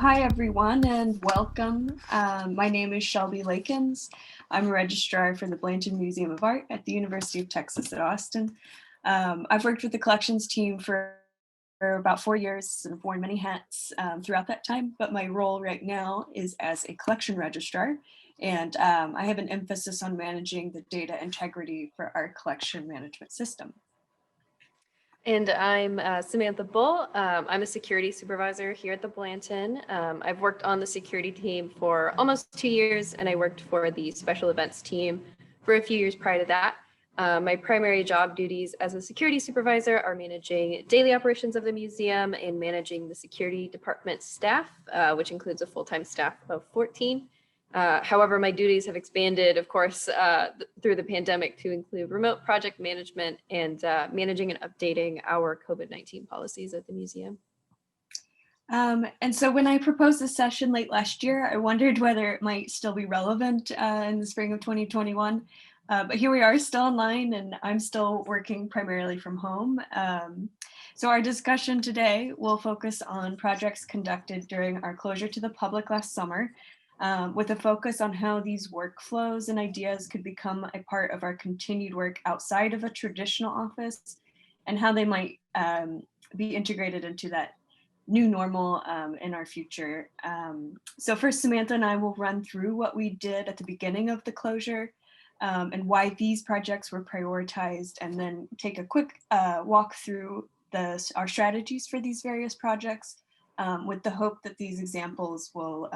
hi everyone and welcome. My name is Shelby Lakins. I'm a registrar for the Blanton Museum of Art at the University of Texas at Austin. I've worked with the collections team for about 4 years and worn many hats throughout that time, but my role right now is as a collection registrar, and I have an emphasis on managing the data integrity for our collection management system. And I'm Samantha Bull. I'm a security supervisor here at the Blanton. I've worked on the security team for almost 2 years, and I worked for the special events team for a few years prior to that. My primary job duties as a security supervisor are managing daily operations of the museum and managing the security department staff, which includes a full-time staff of 14. However, my duties have expanded, of course, through the pandemic to include remote project management and managing and updating our COVID-19 policies at the museum. And so when I proposed this session late last year, I wondered whether it might still be relevant in the spring of 2021. But here we are still online, and I'm still working primarily from home. So our discussion today will focus on projects conducted during our closure to the public last summer, with a focus on how these workflows and ideas could become a part of our continued work outside of a traditional office, and how they might be integrated into that new normal in our future. So first, Samantha and I will run through what we did at the beginning of the closure and why these projects were prioritized, and then take a quick walk through our strategies for these various projects, with the hope that these examples will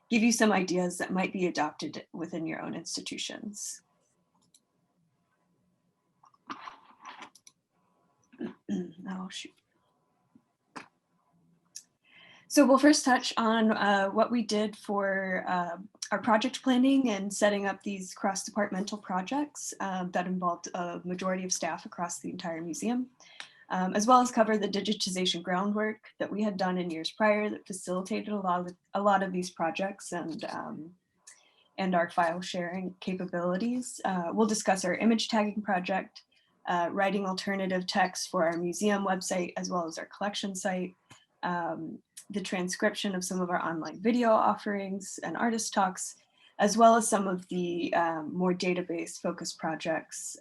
give you some ideas that might be adopted within your own institutions. Oh, shoot. So we'll first touch on what we did for our project planning and setting up these cross-departmental projects that involved a majority of staff across the entire museum, as well as cover the digitization groundwork that we had done in years prior that facilitated a lot of these projects, and our file sharing capabilities. We'll discuss our image tagging project, writing alternative text for our museum website as well as our collection site, the transcription of some of our online video offerings and artist talks, as well as some of the more database focused projects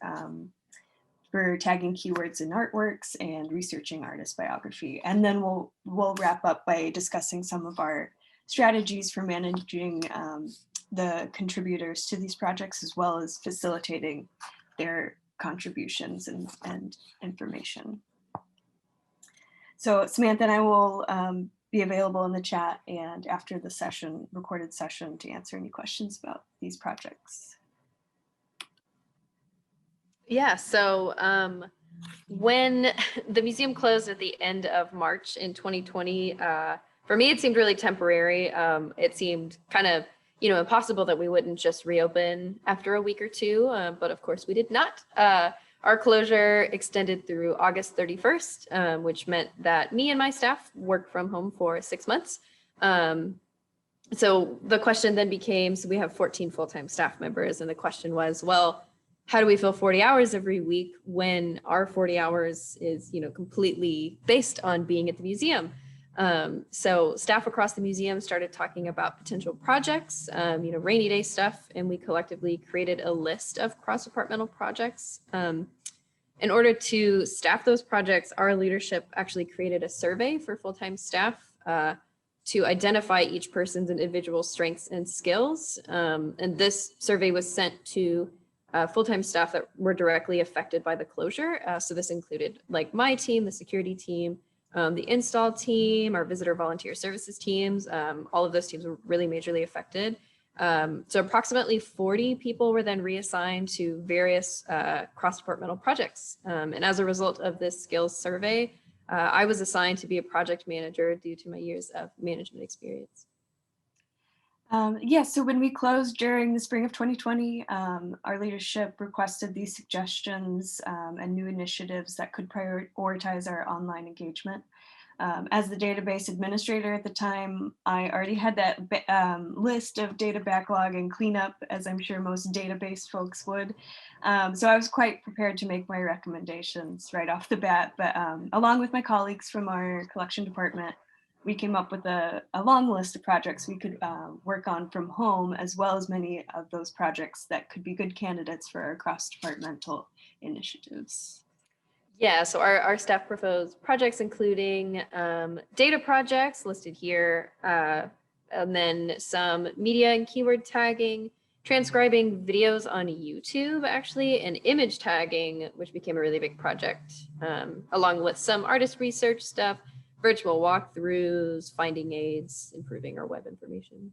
for tagging keywords in artworks and researching artist biography. And then we'll wrap up by discussing some of our strategies for managing the contributors to these projects, as well as facilitating their contributions and information. So Samantha and I will be available in the chat and after the session, recorded session, to answer any questions about these projects. Yeah, so when the museum closed at the end of March in 2020, for me, it seemed really temporary. It seemed kind of, impossible that we wouldn't just reopen after a week or two, but of course we did not. Our closure extended through August 31st, which meant that me and my staff worked from home for 6 months. So the question then became, so we have 14 full-time staff members, and the question was, well, how do we fill 40 hours every week when our 40 hours is, completely based on being at the museum? So staff across the museum started talking about potential projects, rainy day stuff, and we collectively created a list of cross-departmental projects. In order to staff those projects, our leadership actually created a survey for full-time staff to identify each person's individual strengths and skills. And this survey was sent to full-time staff that were directly affected by the closure. So this included like my team, the security team, the install team, our visitor volunteer services teams. All of those teams were really majorly affected. So approximately 40 people were then reassigned to various cross-departmental projects. And as a result of this skills survey, I was assigned to be a project manager due to my years of management experience. So when we closed during the spring of 2020, our leadership requested these suggestions and new initiatives that could prioritize our online engagement. As the database administrator at the time, I already had that list of data backlog and cleanup, as I'm sure most database folks would. So I was quite prepared to make my recommendations right off the bat, but along with my colleagues from our collection department, we came up with a long list of projects we could work on from home, as well as many of those projects that could be good candidates for our cross-departmental initiatives. Yeah, so our staff proposed projects including data projects listed here, and then some media and keyword tagging, transcribing videos on YouTube actually, and image tagging, which became a really big project, along with some artist research stuff, virtual walkthroughs, finding aids, improving our web information.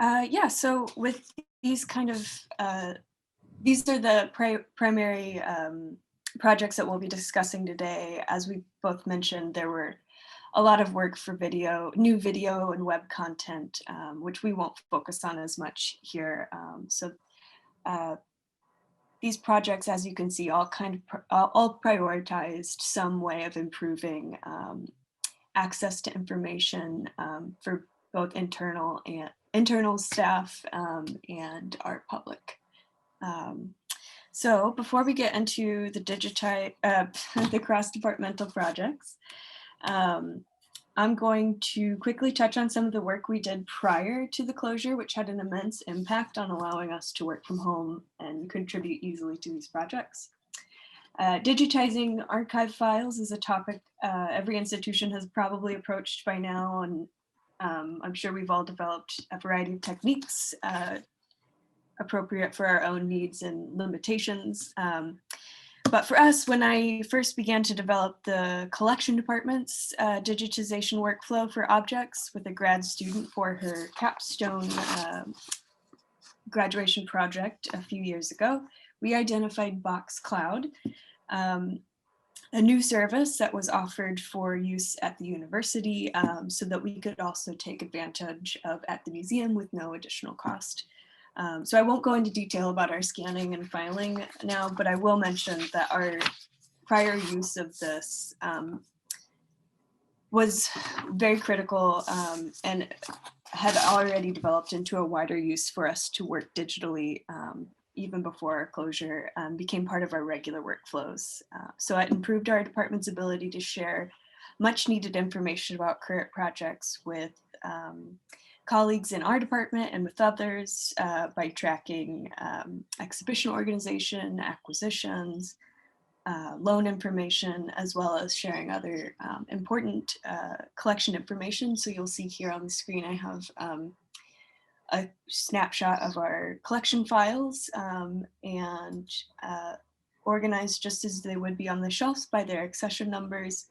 Yeah, so with these kind of, these are the primary projects that we'll be discussing today. As we both mentioned, there were a lot of work for new video and web content, which we won't focus on as much here. These projects, as you can see, all prioritized some way of improving access to information for both internal staff and our public. So before we get into the the cross-departmental projects, I'm going to quickly touch on some of the work we did prior to the closure, which had an immense impact on allowing us to work from home and contribute easily to these projects. Digitizing archive files is a topic every institution has probably approached by now, and I'm sure we've all developed a variety of techniques appropriate for our own needs and limitations. But for us, when I first began to develop the collection department's digitization workflow for objects with a grad student for her capstone graduation project a few years ago, we identified Boxcloud, a new service that was offered for use at the university so that we could also take advantage of at the museum with no additional cost. So I won't go into detail about our scanning and filing now, but I will mention that our prior use of this was very critical and had already developed into a wider use for us to work digitally even before our closure became part of our regular workflows. So it improved our department's ability to share much needed information about current projects with colleagues in our department and with others by tracking exhibition organization, acquisitions, loan information, as well as sharing other important collection information. So you'll see here on the screen, I have a snapshot of our collection files and organized just as they would be on the shelves by their accession numbers,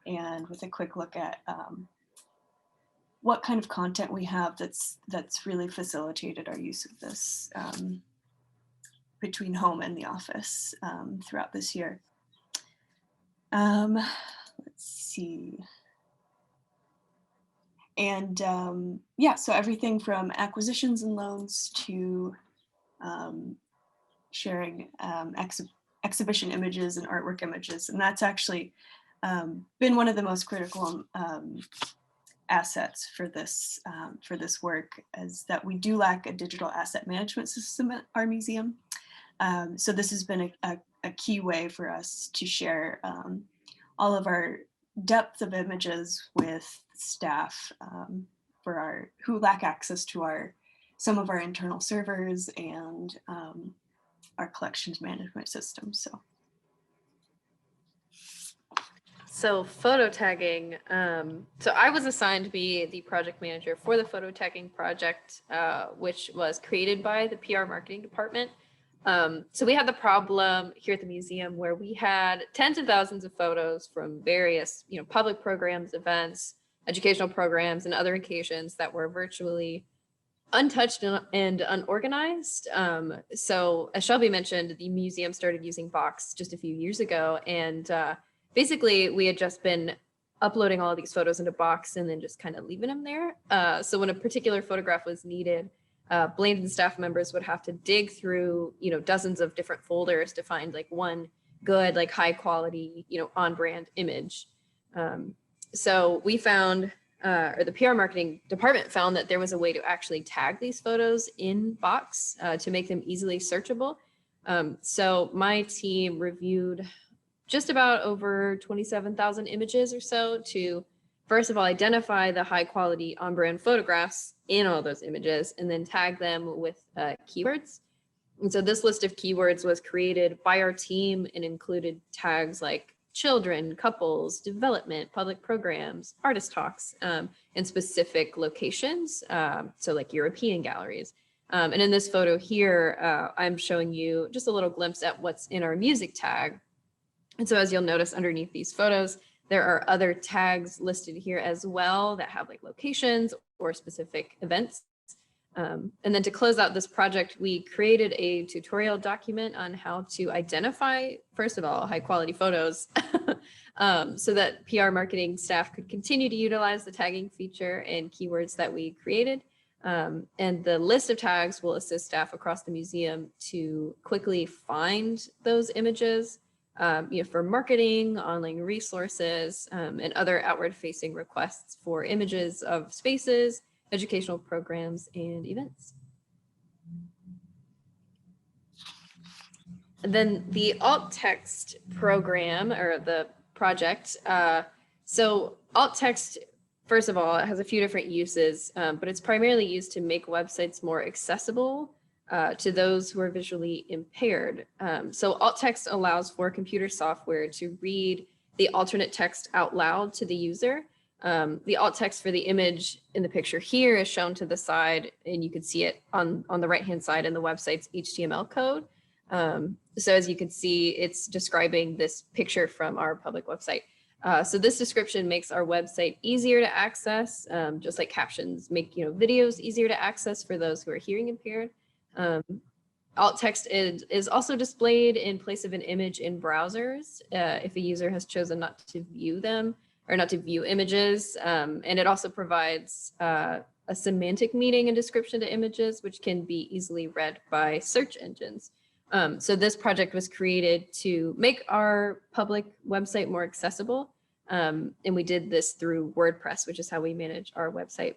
and with a quick look at what kind of content we have that's really facilitated our use of this between home and the office throughout this year. Let's see. And yeah, so everything from acquisitions and loans to sharing exhibition images and artwork images. And that's actually been one of the most critical assets for this work, is that we do lack a digital asset management system at our museum. So this has been a key way for us to share all of our depth of images with staff who lack access to some of our internal servers and our collections management system. So photo tagging. So I was assigned to be the project manager for the photo tagging project, which was created by the PR marketing department. So we had the problem here at the museum where we had tens of thousands of photos from various, public programs, events, educational programs, and other occasions that were virtually untouched and unorganized. So as Shelby mentioned, the museum started using Box just a few years ago, and basically, we had just been uploading all of these photos into Box and then just kind of leaving them there. So when a particular photograph was needed, Blaine and staff members would have to dig through, dozens of different folders to find like one good, like high quality, on-brand image. So we found, or the PR marketing department found, that there was a way to actually tag these photos in Box to make them easily searchable. So my team reviewed just about over 27,000 images or so to first of all, identify the high quality on-brand photographs in all those images, and then tag them with keywords. And so this list of keywords was created by our team and included tags like children, couples, development, public programs, artist talks, and specific locations, so like European galleries. And in this photo here, I'm showing you just a little glimpse at what's in our music tag. And so as you'll notice underneath these photos, there are other tags listed here as well that have like locations or specific events. And then to close out this project, we created a tutorial document on how to identify, first of all, high quality photos so that PR marketing staff could continue to utilize the tagging feature and keywords that we created. And the list of tags will assist staff across the museum to quickly find those images, for marketing, online resources, and other outward facing requests for images of spaces, educational programs, and events. And then the alt text program, or the project. So alt text, first of all, it has a few different uses, but it's primarily used to make websites more accessible to those who are visually impaired. So alt text allows for computer software to read the alternate text out loud to the user. The alt text for the image in the picture here is shown to the side, and you can see it on the right-hand side in the website's HTML code. So as you can see, it's describing this picture from our public website. So this description makes our website easier to access, just like captions make videos easier to access for those who are hearing impaired. Alt text is also displayed in place of an image in browsers if a user has chosen not to view them or not to view images. And it also provides a semantic meaning and description to images, which can be easily read by search engines. So this project was created to make our public website more accessible. And we did this through WordPress, which is how we manage our website.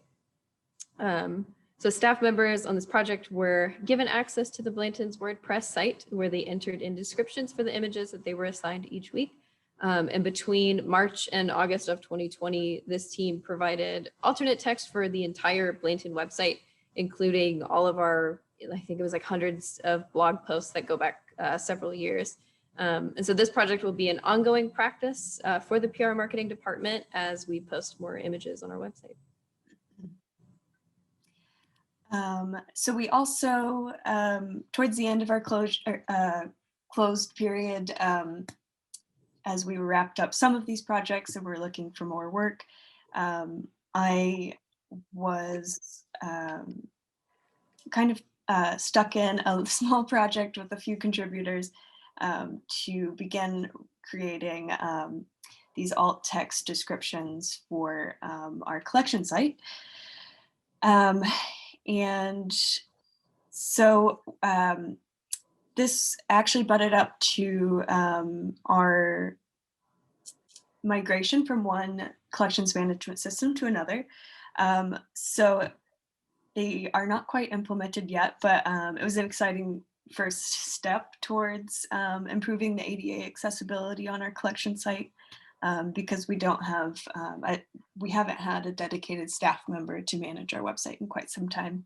So staff members on this project were given access to the Blanton's WordPress site, where they entered in descriptions for the images that they were assigned each week. And between March and August of 2020, this team provided alternate text for the entire Blanton website, including all of our, I think it was like hundreds of blog posts that go back several years. And so this project will be an ongoing practice for the PR marketing department as we post more images on our website. So we also, towards the end of our closed period, as we wrapped up some of these projects and we're looking for more work, I was kind of stuck in a small project with a few contributors to begin creating these alt text descriptions for our collection site. And so this actually butted up to our migration from one collections management system to another. So they are not quite implemented yet, but it was an exciting first step towards improving the ADA accessibility on our collection site, because we don't have, we haven't had a dedicated staff member to manage our website in quite some time.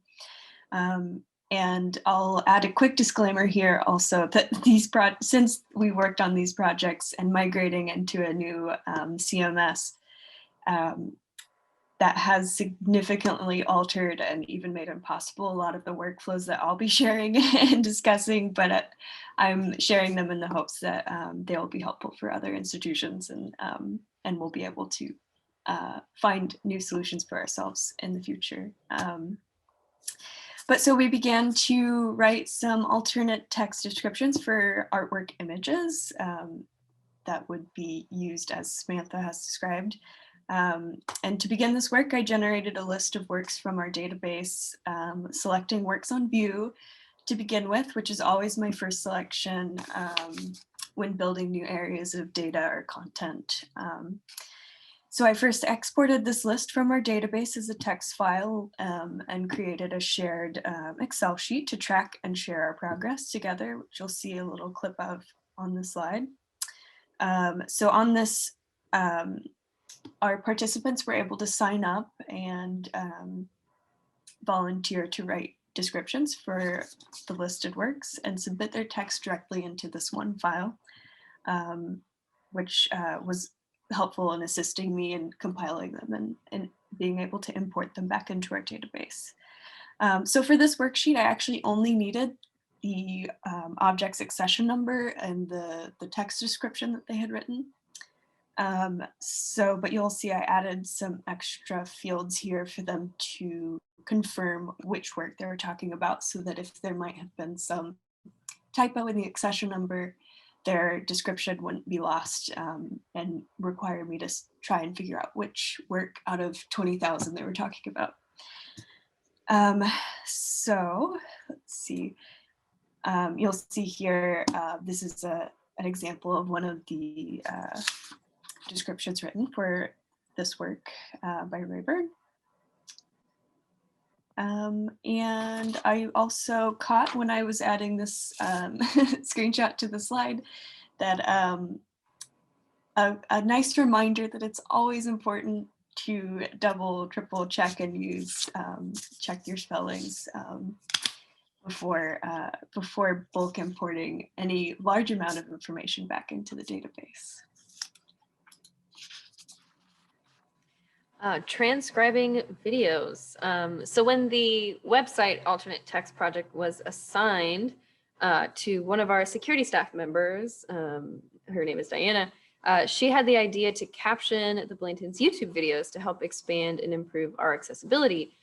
And I'll add a quick disclaimer here also that since we worked on these projects and migrating into a new CMS, that has significantly altered and even made impossible a lot of the workflows that I'll be sharing and discussing, but I'm sharing them in the hopes that they will be helpful for other institutions, and we'll be able to find new solutions for ourselves in the future. But so we began to write some alternate text descriptions for artwork images that would be used as Samantha has described. And to begin this work, I generated a list of works from our database, selecting works on view to begin with, which is always my first selection when building new areas of data or content. So I first exported this list from our database as a text file and created a shared Excel sheet to track and share our progress together, which you'll see a little clip of on the slide. So on this our participants were able to sign up and volunteer to write descriptions for the listed works and submit their text directly into this one file, which was helpful in assisting me in compiling them and being able to import them back into our database. So for this worksheet, I actually only needed the object accession number and the text description that they had written. But you'll see I added some extra fields here for them to confirm which work they were talking about, so that if there might have been some typo in the accession number, their description wouldn't be lost and require me to try and figure out which work out of 20,000 they were talking about. So let's see. You'll see here, this is an example of one of the descriptions written for this work by Rayburn. And I also caught when I was adding this screenshot to the slide that a nice reminder that it's always important to double, triple check and use, check your spellings before bulk importing any large amount of information back into the database. Transcribing videos. So when the website Alternate Text Project was assigned to one of our security staff members, her name is Diana, she had the idea to caption the Blanton's YouTube videos to help expand and improve our accessibility.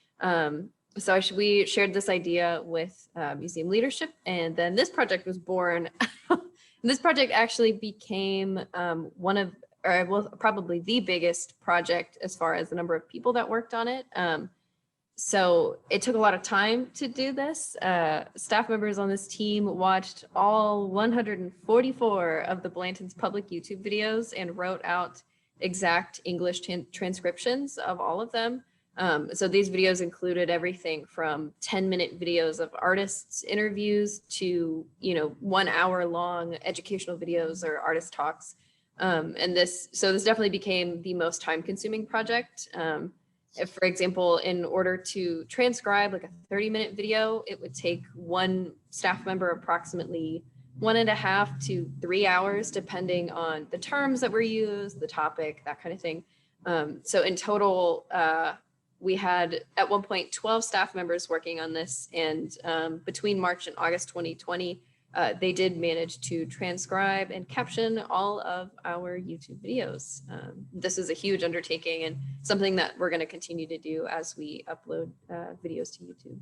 So we shared this idea with museum leadership, and then this project was born. This project actually became one of, or well, probably the biggest project as far as the number of people that worked on it. So it took a lot of time to do this. Staff members on this team watched all 144 of the Blanton's public YouTube videos and wrote out exact English transcriptions of all of them. So these videos included everything from 10-minute videos of artists' interviews to, 1 hour long educational videos or artist talks. And this definitely became the most time-consuming project. If, for example, in order to transcribe like a 30-minute video, it would take one staff member approximately 1.5 to 3 hours, depending on the terms that were used, the topic, that kind of thing. So in total, we had at one point 12 staff members working on this, and between March and August 2020, they did manage to transcribe and caption all of our YouTube videos. This is a huge undertaking and something that we're going to continue to do as we upload videos to YouTube.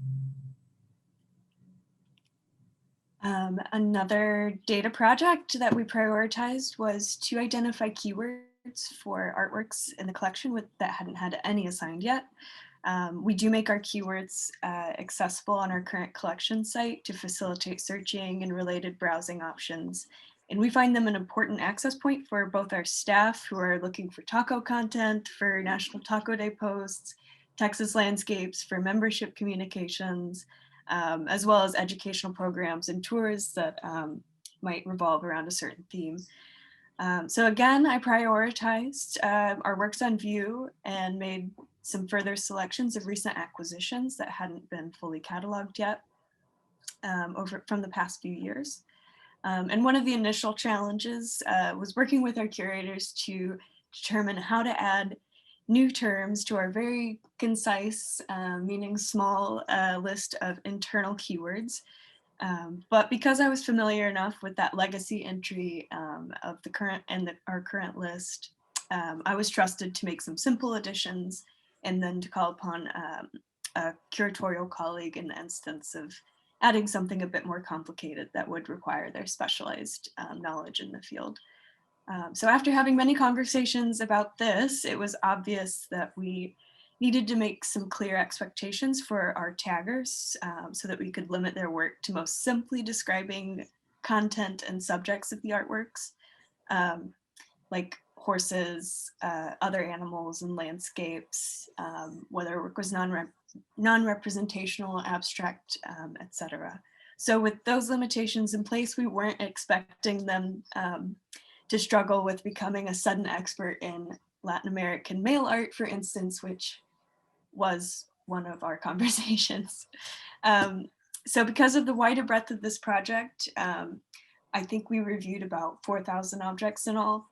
Another data project that we prioritized was to identify keywords for artworks in the collection that hadn't had any assigned yet. We do make our keywords accessible on our current collection site to facilitate searching and related browsing options. And we find them an important access point for both our staff who are looking for taco content, for National Taco Day posts, Texas landscapes, for membership communications, as well as educational programs and tours that might revolve around a certain theme. So again, I prioritized our works on view and made some further selections of recent acquisitions that hadn't been fully cataloged yet from the past few years. And one of the initial challenges was working with our curators to determine how to add new terms to our very concise, meaning small list of internal keywords. But because I was familiar enough with that legacy entry of the current and our current list, I was trusted to make some simple additions and then to call upon a curatorial colleague in the instance of adding something a bit more complicated that would require their specialized knowledge in the field. So after having many conversations about this, it was obvious that we needed to make some clear expectations for our taggers so that we could limit their work to most simply describing content and subjects of the artworks, like horses, other animals and landscapes, whether work was non-representational, abstract, etc. So with those limitations in place, we weren't expecting them to struggle with becoming a sudden expert in Latin American mail art, for instance, which was one of our conversations. So because of the wider breadth of this project, I think we reviewed about 4,000 objects in all.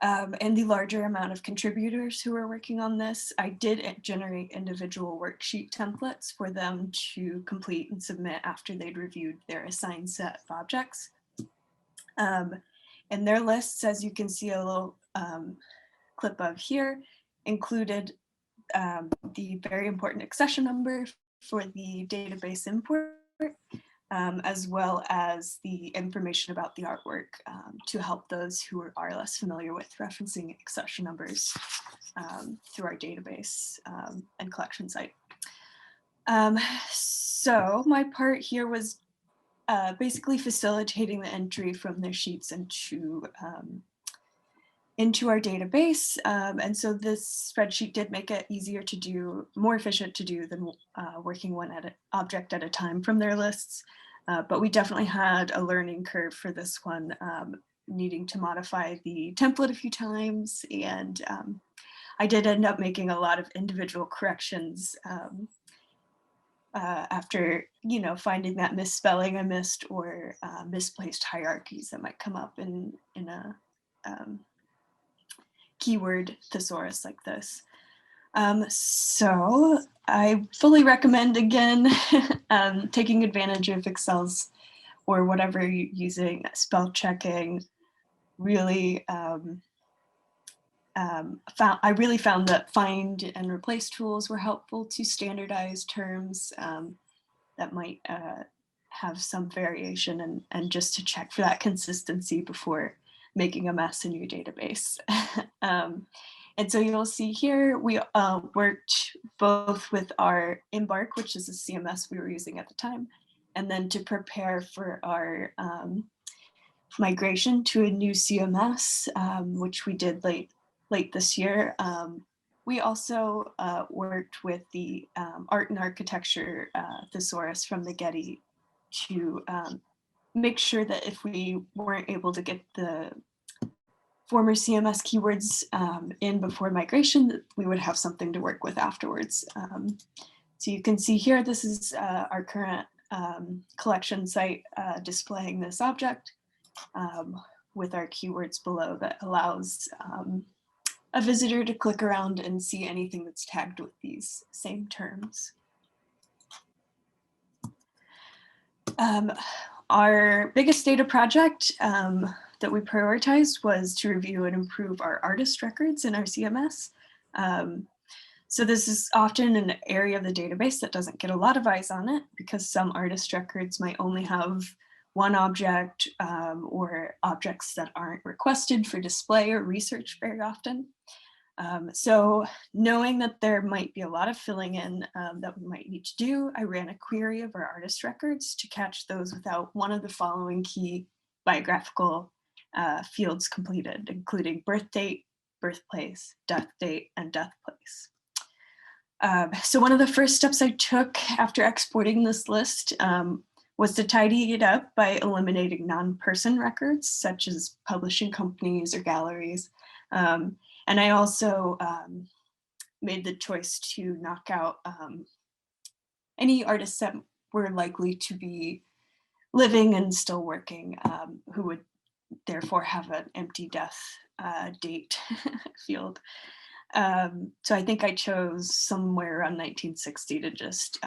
And the larger amount of contributors who are working on this, I did generate individual worksheet templates for them to complete and submit after they'd reviewed their assigned set of objects. And their lists, as you can see a little clip of here, included the very important accession number for the database import, as well as the information about the artwork to help those who are less familiar with referencing accession numbers through our database and collection site. So my part here was basically facilitating the entry from their sheets into our database. And so this spreadsheet did make it easier to do, more efficient to do than working one object at a time from their lists. But we definitely had a learning curve for this one, needing to modify the template a few times. And I did end up making a lot of individual corrections after, finding that misspelling I missed or misplaced hierarchies that might come up in a keyword thesaurus like this. So I fully recommend, again, taking advantage of Excel's or whatever you're using, spell checking. Really, I really found that find and replace tools were helpful to standardize terms that might have some variation, and just to check for that consistency before making a mess in your database. And so you'll see here, we worked both with our Embark, which is a CMS we were using at the time, and then to prepare for our migration to a new CMS, which we did late this year. We also worked with the Art and Architecture thesaurus from the Getty to make sure that if we weren't able to get the former CMS keywords in before migration, that we would have something to work with afterwards. So you can see here, this is our current collection site displaying this object with our keywords below that allows a visitor to click around and see anything that's tagged with these same terms. Our biggest data project that we prioritized was to review and improve our artist records in our CMS. So this is often an area of the database that doesn't get a lot of eyes on it because some artist records might only have one object or objects that aren't requested for display or research very often. So knowing that there might be a lot of filling in that we might need to do, I ran a query of our artist records to catch those without one of the following key biographical fields completed, including birth date, birthplace, death date, and death place. So one of the first steps I took after exporting this list was to tidy it up by eliminating non-person records, such as publishing companies or galleries. And I also made the choice to knock out any artists that were likely to be living and still working, who would therefore have an empty death date field. So I think I chose somewhere around 1960 to just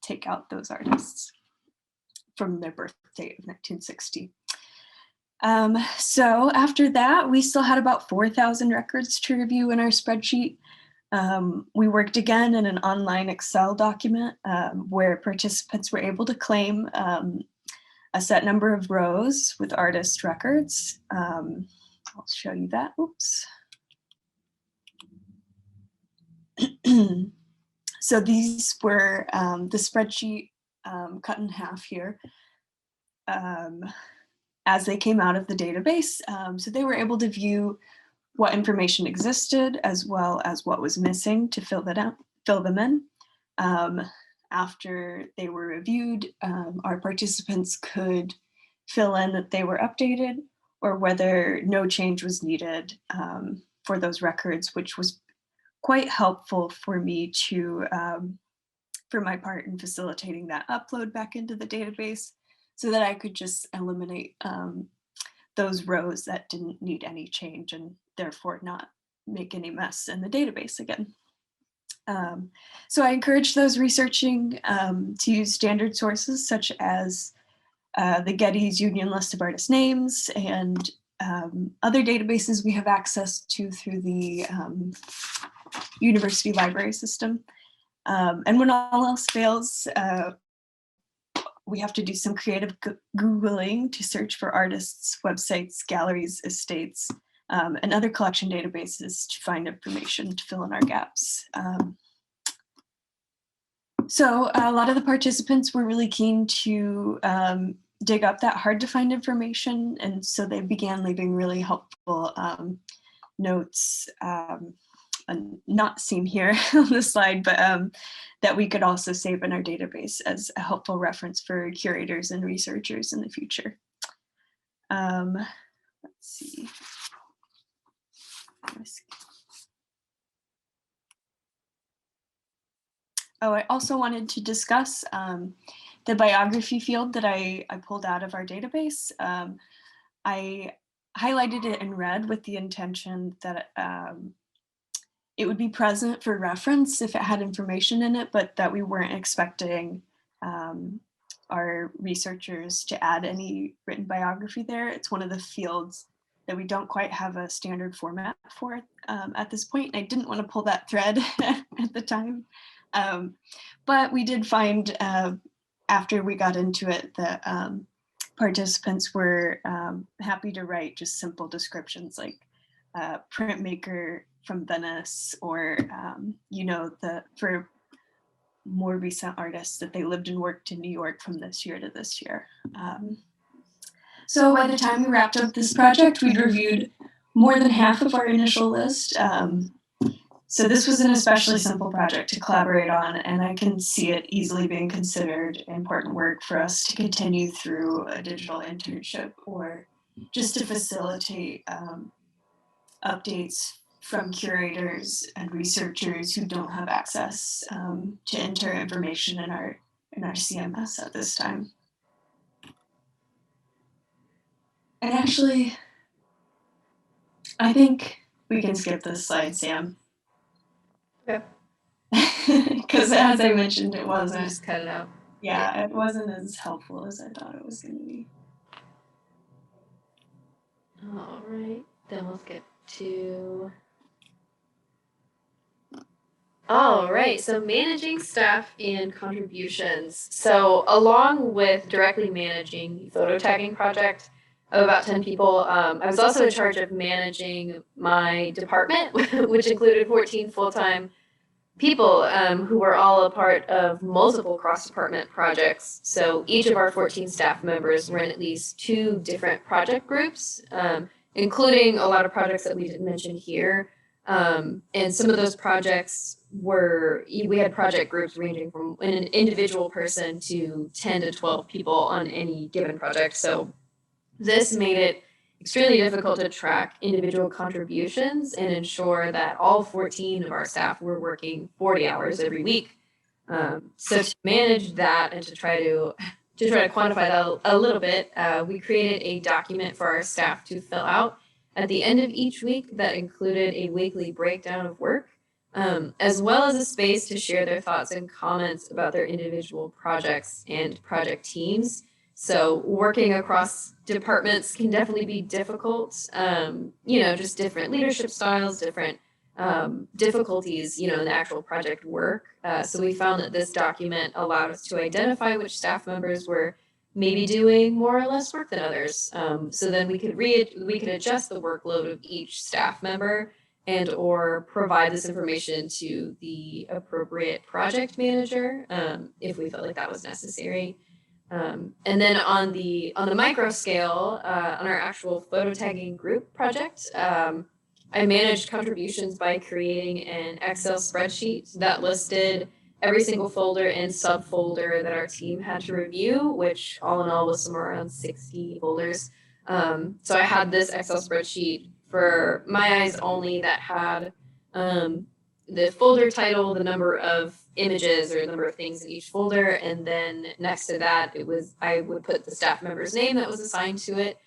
take out those artists from their birth date of 1960. So after that, we still had about 4,000 records to review in our spreadsheet. We worked again in an online Excel document where participants were able to claim a set number of rows with artist records. I'll show you that, oops. So these were the spreadsheet cut in half here as they came out of the database. So they were able to view what information existed as well as what was missing to fill them in. After they were reviewed, our participants could fill in that they were updated or whether no change was needed for those records, which was quite helpful for me to, for my part in facilitating that upload back into the database so that I could just eliminate those rows that didn't need any change and therefore not make any mess in the database again. So I encourage those researching to use standard sources such as the Getty's Union List of Artist Names and other databases we have access to through the university library system. And when all else fails, we have to do some creative Googling to search for artists, websites, galleries, estates, and other collection databases to find information to fill in our gaps. So a lot of the participants were really keen to dig up that hard to find information. And so they began leaving really helpful notes, not seen here on the slide, but that we could also save in our database as a helpful reference for curators and researchers in the future. Let's see. Oh, I also wanted to discuss the biography field that I pulled out of our database. I highlighted it in red with the intention that it would be present for reference if it had information in it, but that we weren't expecting our researchers to add any written biography there. It's one of the fields that we don't quite have a standard format for at this point. I didn't want to pull that thread at the time. But we did find after we got into it that participants were happy to write just simple descriptions like printmaker from Venice, or for more recent artists that they lived and worked in New York from this year to this year. So by the time we wrapped up this project, we'd reviewed more than half of our initial list. So this was an especially simple project to collaborate on, and I can see it easily being considered important work for us to continue through a digital internship or just to facilitate updates from curators and researchers who don't have access to enter information in our CMS at this time. And actually, I think we can skip this slide, Sam. Okay. Because as I mentioned, it wasn't. Just cut it out. Yeah, it wasn't as helpful as I thought it was going to be. All right, then we'll skip to. All right, so managing staff and contributions. So along with directly managing the photo tagging project of about 10 people, I was also in charge of managing my department, which included 14 full-time people who were all a part of multiple cross-department projects. So each of our 14 staff members were in at least 2 different project groups, including a lot of projects that we didn't mention here. And some of those projects we had project groups ranging from an individual person to 10 to 12 people on any given project. So this made it extremely difficult to track individual contributions and ensure that all 14 of our staff were working 40 hours every week. So to manage that and to try to quantify that a little bit, we created a document for our staff to fill out at the end of each week that included a weekly breakdown of work, as well as a space to share their thoughts and comments about their individual projects and project teams. So working across departments can definitely be difficult, just different leadership styles, different difficulties, in the actual project work. So we found that this document allowed us to identify which staff members were maybe doing more or less work than others. So then we could adjust the workload of each staff member and or provide this information to the appropriate project manager if we felt like that was necessary. And then on the micro scale, on our actual photo tagging group project, I managed contributions by creating an Excel spreadsheet that listed every single folder and subfolder that our team had to review, which all in all was somewhere around 60 folders. So I had this Excel spreadsheet for My Eyes Only that had the folder title, the number of images or the number of things in each folder, and then next to that, I would put the staff member's name that was assigned to it.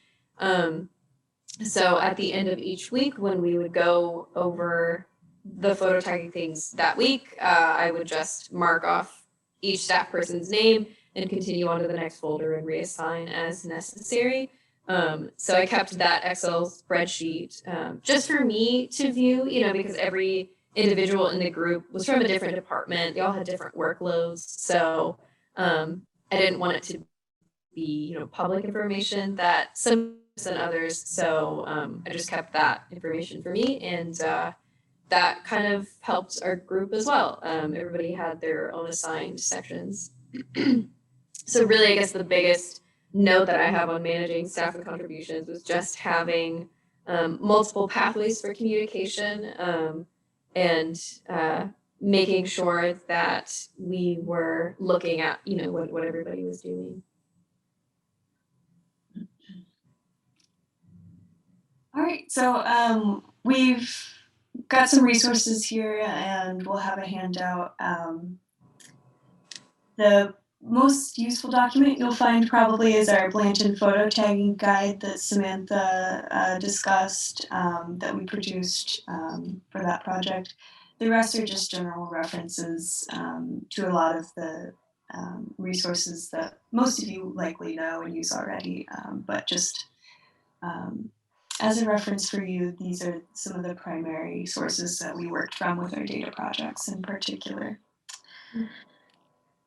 So at the end of each week, when we would go over the photo tagging things that week, I would just mark off each staff person's name and continue on to the next folder and reassign as necessary. So I kept that Excel spreadsheet just for me to view, because every individual in the group was from a different department. They all had different workloads. So I didn't want it to be, public information that some and others. So I just kept that information for me, and that kind of helped our group as well. Everybody had their own assigned sections. So really, I guess the biggest note that I have on managing staff and contributions was just having multiple pathways for communication and making sure that we were looking at, what everybody was doing. All right, so we've got some resources here and we'll have a handout. The most useful document you'll find probably is our Blanton photo tagging guide that Samantha discussed that we produced for that project. The rest are just general references to a lot of the resources that most of you likely know and use already, but just as a reference for you, these are some of the primary sources that we worked from with our data projects in particular.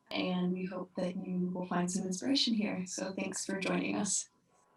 And we hope that you will find some inspiration here. So thanks for joining us.